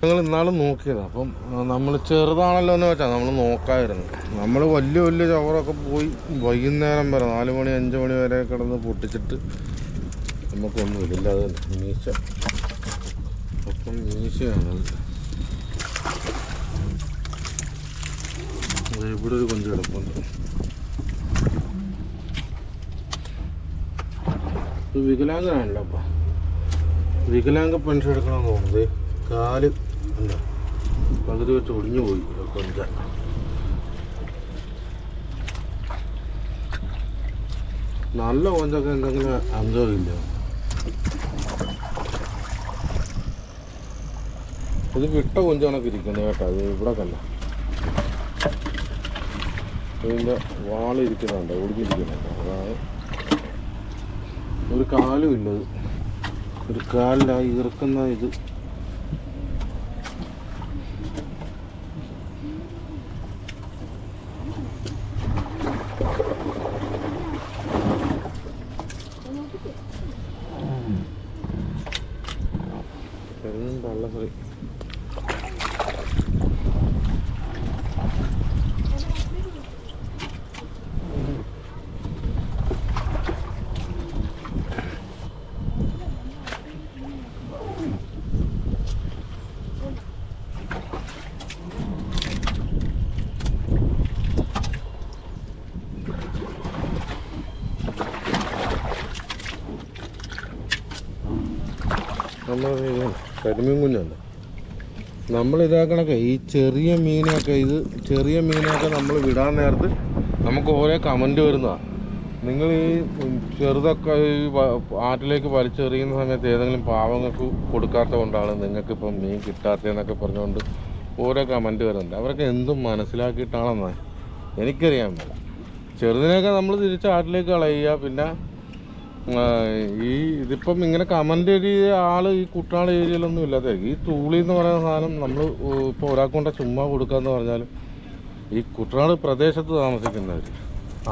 ഞങ്ങൾ ഇന്നാളും നോക്കിയത്. അപ്പം നമ്മൾ ചെറുതാണല്ലോ എന്ന് വെച്ചാൽ നമ്മൾ നോക്കാമായിരുന്നു. നമ്മൾ വലിയ വലിയ ചവറൊക്കെ പോയി വൈകുന്നേരം വരെ 4 മണി 5 മണി വരെ കിടന്ന് പൊട്ടിച്ചിട്ട് നമുക്കൊന്നും ഇല്ല. അത് മീശ അപ്പം മീശയാണത്. ഇവിടെ ഒരു കൊഞ്ച് കിടപ്പുണ്ട്. ഇത് വികലാംഗനാണല്ലോ. അപ്പം വികലാംഗ പെൻഷൻ എടുക്കണമെന്ന് തോന്നുന്നത്. കാല് അല്ല പകുതി വെച്ച് ഒടിഞ്ഞു പോയി കൊഞ്ച. നല്ല കൊഞ്ചൊക്കെ എന്തെങ്കിലും അന്തമില്ല. ഇത് വിട്ട കൊഞ്ചാണൊക്കെ ഇരിക്കുന്നത് കേട്ടോ. അത് ഇവിടെ കല്ല ഇതിൻ്റെ വാളിരിക്കുന്നുണ്ട്, ഒടിഞ്ഞിരിക്കുന്നുണ്ട്. അതായത് ഒരു കാലും ഇല്ലത്. ഒരു കാലിലായി ഇറക്കുന്ന ഇത്. നമ്മൾ കരിമീൻ കുഞ്ഞുണ്ട്. നമ്മൾ ഇതാക്കണൊക്കെ ഈ ചെറിയ മീനൊക്കെ നമ്മൾ വിടാൻ നേരത്ത് നമുക്ക് ഓരോ കമൻറ്റ് വരുന്നതാണ്. നിങ്ങൾ ഈ ചെറുതൊക്കെ ഈ ആറ്റിലേക്ക് വലിച്ചെറിയുന്ന സമയത്ത് ഏതെങ്കിലും പാവങ്ങൾക്ക് കൊടുക്കാത്ത കൊണ്ടാണ് നിങ്ങൾക്കിപ്പം മീൻ കിട്ടാത്തതെന്നൊക്കെ പറഞ്ഞുകൊണ്ട് ഓരോ കമൻറ്റ് വരുന്നുണ്ട്. അവരൊക്കെ എന്തും മനസ്സിലാക്കിയിട്ടാണെന്ന് എനിക്കറിയാൻ പറ്റില്ല. ചെറുതിനെയൊക്കെ നമ്മൾ തിരിച്ച് ആറ്റിലേക്ക് കളയുക. പിന്നെ ഈ ഇതിപ്പം ഇങ്ങനെ കമൻ്റ് എഴുതിയ ആൾ ഈ കുട്ടനാട് ഏരിയയിലൊന്നും ഇല്ലാതെ ഈ തൂളി എന്ന് പറയുന്ന സാധനം നമ്മൾ ഇപ്പോൾ ഒരാൾക്കൊണ്ട് ചുമ്മാ കൊടുക്കാമെന്ന് പറഞ്ഞാൽ ഈ കുട്ടനാട് പ്രദേശത്ത് താമസിക്കുന്നവർ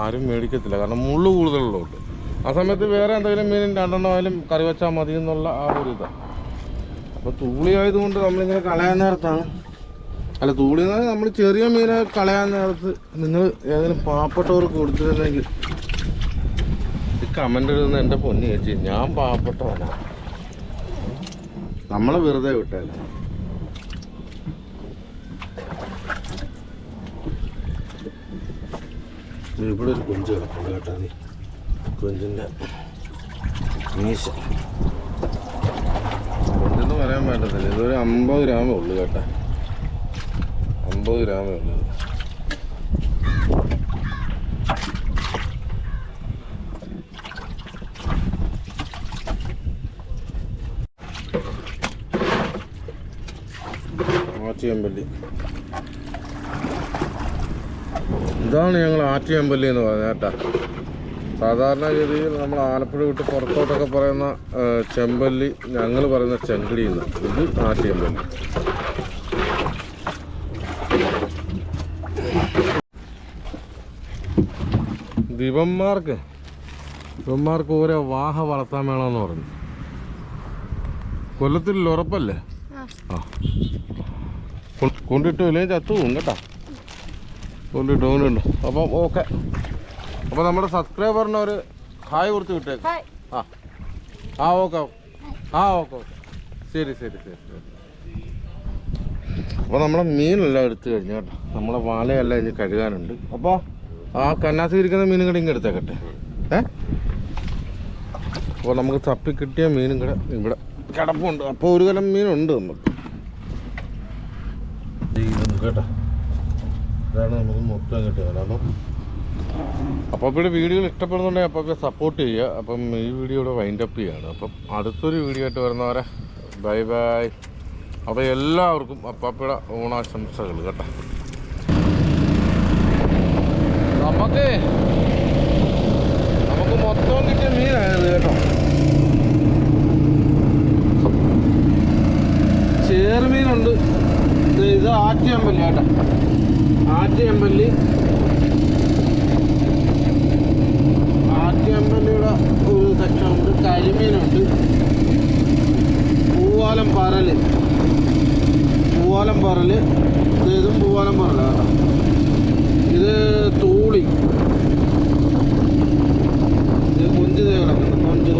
ആരും മേടിക്കത്തില്ല. കാരണം മുള്ളു കൂടുതലുള്ളതുകൊണ്ട്. ആ സമയത്ത് വേറെ എന്തെങ്കിലും മീൻ 2 എണ്ണം ആയാലും കറി വെച്ചാൽ മതി എന്നുള്ള ആ ഒരു ഇതാണ്. അപ്പോൾ തൂളി ആയതുകൊണ്ട് നമ്മളിങ്ങനെ കളയാൻ നേരത്താണ് തൂളി എന്ന് പറഞ്ഞാൽ നമ്മൾ ചെറിയ മീനെ കളയാൻ നേരത്ത് നിങ്ങൾ ഏതെങ്കിലും പാവപ്പെട്ടവർക്ക് കൊടുത്തിരുന്നെങ്കിൽ കമൻ്റ് ഇടുന്ന എൻ്റെ പൊന്നി ചേച്ചി, ഞാൻ പാവപ്പെട്ടവനാ, നമ്മളെ വെറുതെ വിട്ടല്ല. ഇവിടെ ഒരു കൊഞ്ച് കിടപ്പുണ്ട് കേട്ടോ. നീ കൊഞ്ചിൻ്റെ മീശ കൊഞ്ചെന്ന് പറയാൻ പറ്റത്തില്ല. ഇതൊരു 50 ഗ്രാമേ ഉള്ളൂ കേട്ടോ. 50 ഗ്രാമേ ഉള്ളൂ. ആറ്റിയമ്പല്ലി, ഇതാണ് ഞങ്ങൾ ആറ്റിയമ്പല്ലി എന്ന് പറയുന്നത് കേട്ടോ. സാധാരണ രീതിയിൽ നമ്മൾ ആലപ്പുഴ വിട്ട് പുറത്തോട്ടൊക്കെ പറയുന്ന ചെമ്പല്ലി, ഞങ്ങൾ പറയുന്ന ചെങ്കിടി എന്ന്. ഇത് ആറ്റിയമ്പല്ലി. ദിവന്മാർക്ക് ഓരോ വാഹ വളർത്താൻ വേണമെന്ന് പറഞ്ഞു. കൊല്ലത്തിൽ ഉറപ്പല്ലേ? ആ, കൊണ്ടിട്ടു ഇല്ലെങ്കിൽ ചത്തു പോകും കേട്ടോ. കൊണ്ടിട്ടുണ്ട്. അപ്പം ഓക്കെ. അപ്പം നമ്മുടെ സബ്സ്ക്രൈബറിന് ഒരു ഹായ് കൊടുത്ത് വിട്ടേക്ക്. ആ ഓക്കെ ഓക്കെ. ശരി. അപ്പോൾ നമ്മുടെ മീനെല്ലാം എടുത്തു കഴിഞ്ഞു കേട്ടോ. നമ്മളെ വാലയെല്ലാം ഇനി കഴുകാനുണ്ട്. അപ്പോൾ ആ കന്നാസി ഇരിക്കുന്ന മീനും കൂടെ ഇങ്ങനെ എടുത്തേക്കട്ടെ. അപ്പോൾ നമുക്ക് തപ്പി കിട്ടിയ മീനും കൂടെ ഇവിടെ കിടപ്പുണ്ട്. അപ്പോൾ ഒരു കലം മീനുണ്ട് നമുക്ക്. കേട്ടോ, ഇതാണ് നമുക്ക് മൊത്തം കിട്ടിയത്. അപ്പം അപ്പോൾ വീഡിയോകൾ ഇഷ്ടപ്പെടുന്നുണ്ടെങ്കിൽ അപ്പോൾ സപ്പോർട്ട് ചെയ്യുക. അപ്പം ഈ വീഡിയോ ഇവിടെ വൈൻഡപ്പ് ചെയ്യുകയാണ്. അപ്പം അടുത്തൊരു വീഡിയോ ആയിട്ട് വരുന്നവരെ ബൈ ബൈ. അപ്പോൾ എല്ലാവർക്കും അപ്പാപ്പയുടെ ഓണാശംസകൾ കേട്ടോ. നമുക്ക് മൊത്തം കിട്ടിയ മീനായത് കേട്ടോ. ചേറുമീനുണ്ട്. ഇത് ആറ്റിയമ്പല്ലി കേട്ടോ. ആറ്റിയമ്പല്ലിയുടെ ഒരു സെക്ഷൻ ഉണ്ട്. കരിമീനുണ്ട്. പൂവാലം പരല്. ഇതും പൂവാലം പരലാണ് കേട്ടോ. ഇത് തൂളി. ഇത് കൊഞ്ച് കിടക്കുന്നു. കൊഞ്ച്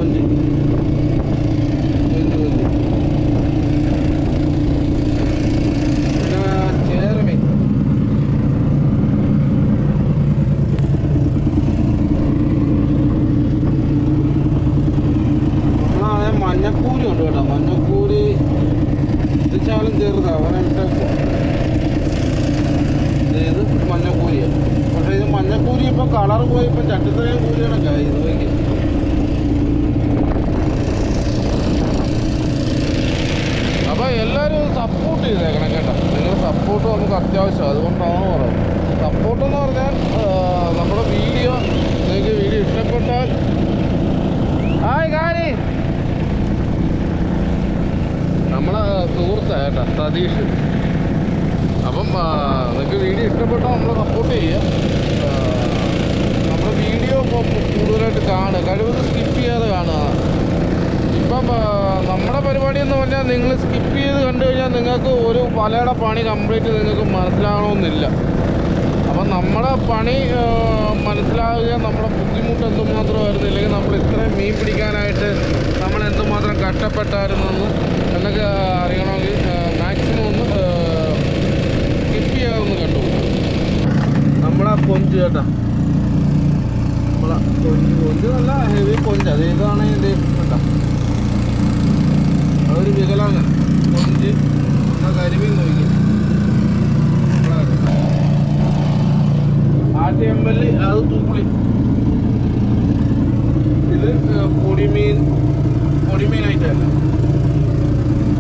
ചേറുമീൻ. നമ്മളാണെ മഞ്ഞക്കൂരി ഉണ്ട് കേട്ടോ. മഞ്ഞക്കൂരി ഇതിച്ചാലും ചെറുതാണ്. ഇത് മഞ്ഞക്കൂരിയാണ്. പക്ഷേ ഇത് മഞ്ഞക്കൂരി ഇപ്പം കളർ പോയി. ഇപ്പം ചട്ടിത്തറയും കൂരിയാണൊക്കെ ഇത് പോയി. അപ്പോൾ എല്ലാവരും സപ്പോർട്ട് ചെയ്തേക്കണം കേട്ടോ. നിങ്ങളുടെ സപ്പോർട്ട് നമുക്ക് അത്യാവശ്യം. അതുകൊണ്ടാണ് പറയുന്നത്. സപ്പോർട്ടെന്ന് പറഞ്ഞാൽ നമ്മുടെ വീഡിയോ നിങ്ങൾക്ക് വീഡിയോ ഇഷ്ടപ്പെട്ടാൽ നമ്മളെ സുഹൃത്താണ് കേട്ടോ, സതീഷ്. അപ്പം നിങ്ങൾക്ക് വീഡിയോ ഇഷ്ടപ്പെട്ടാൽ നമ്മളെ സപ്പോർട്ട് ചെയ്യുക. നമ്മുടെ വീഡിയോ കൂടുതലായിട്ട് കാണുക. കഴിവത് സ്കിപ്പ് ചെയ്യാതെ കാണുക. ഇപ്പം നമ്മുടെ പരിപാടി എന്ന് പറഞ്ഞാൽ നിങ്ങൾ സ്കിപ്പ് ചെയ്ത് കണ്ടു കഴിഞ്ഞാൽ നിങ്ങൾക്ക് ഒരു വലയുടെ പണി കംപ്ലീറ്റ് നിങ്ങൾക്ക് മനസ്സിലാകണമെന്നില്ല. അപ്പം നമ്മുടെ പണി മനസ്സിലാവുക, നമ്മുടെ ബുദ്ധിമുട്ട് എന്തുമാത്രമായിരുന്നു, ഇല്ലെങ്കിൽ നമ്മൾ ഇത്രയും മീൻ പിടിക്കാനായിട്ട് നമ്മൾ എന്തുമാത്രം കഷ്ടപ്പെട്ടായിരുന്നെന്ന് എന്നൊക്കെ അറിയണമെങ്കിൽ മാക്സിമം ഒന്ന് സ്കിപ്പ് ചെയ്യാതെ ഒന്ന് കണ്ടു. നമ്മളെ കൊഞ്ച് കേട്ടോ. നമ്മളെ കൊഞ്ച് നല്ല ഹെവി കൊഞ്ച്. അത് ഇതാണ് ഇത് കേട്ടോ. അതൊരു വികലാംഗൻ കൊഞ്ച്. കരിമീൻ നോക്കി. ആറ്റിയമ്പല്ലി അത് തൂളി.